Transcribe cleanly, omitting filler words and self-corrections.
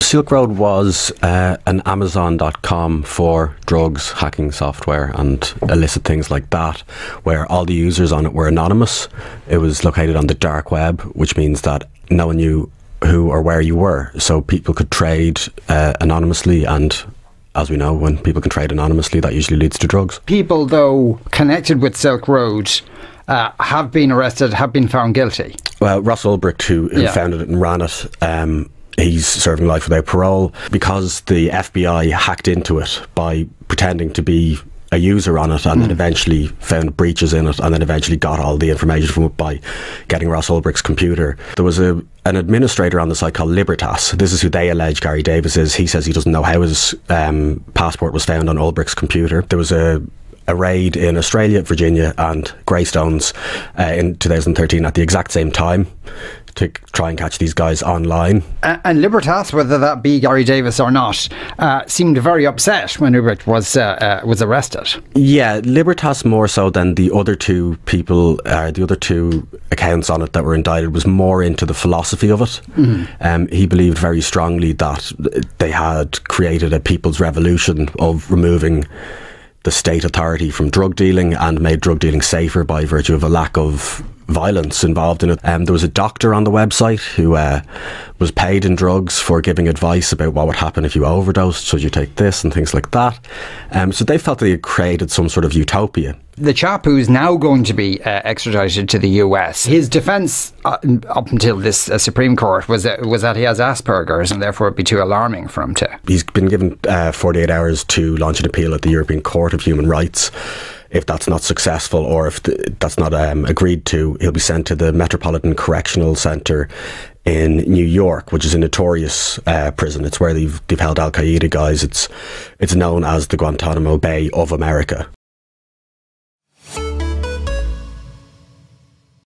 Silk Road was an Amazon.com for drugs, hacking software and illicit things like that, where all the users on it were anonymous. It was located on the dark web, which means that no one knew who or where you were. So people could trade anonymously, and as we know, when people can trade anonymously, that usually leads to drugs. People, though, connected with Silk Road have been arrested, have been found guilty. Well, Ross Ulbricht, who founded it and ran it, he's serving life without parole because the FBI hacked into it by pretending to be a user on it, and then eventually found breaches in it, and then eventually got all the information from it by getting Ross Ulbricht's computer. There was an administrator on the site called Libertas. This is who they allege Gary Davis is. He says he doesn't know how his passport was found on Ulbricht's computer. There was a raid in Australia, Virginia and Greystones in 2013 at the exact same time to try and catch these guys online. And Libertas, whether that be Gary Davis or not, seemed very upset when Ulbricht was arrested. Yeah, Libertas more so than the other two people, the other two accounts on it that were indicted, was more into the philosophy of it. He believed very strongly that they had created a people's revolution of removing the state authority from drug dealing and made drug dealing safer by virtue of a lack of violence involved in it. There was a doctor on the website who was paid in drugs for giving advice about what would happen if you overdosed, should you take this and things like that. So they felt they had created some sort of utopia. The chap who's now going to be extradited to the US, his defence up until this Supreme Court was that he has Asperger's, and therefore it'd be too alarming for him to. He's been given 48 hours to launch an appeal at the European Court of Human Rights. If that's not successful, or if that's not agreed to, he'll be sent to the Metropolitan Correctional Centre in New York, which is a notorious prison. It's where they've held Al-Qaeda guys. It's known as the Guantanamo Bay of America.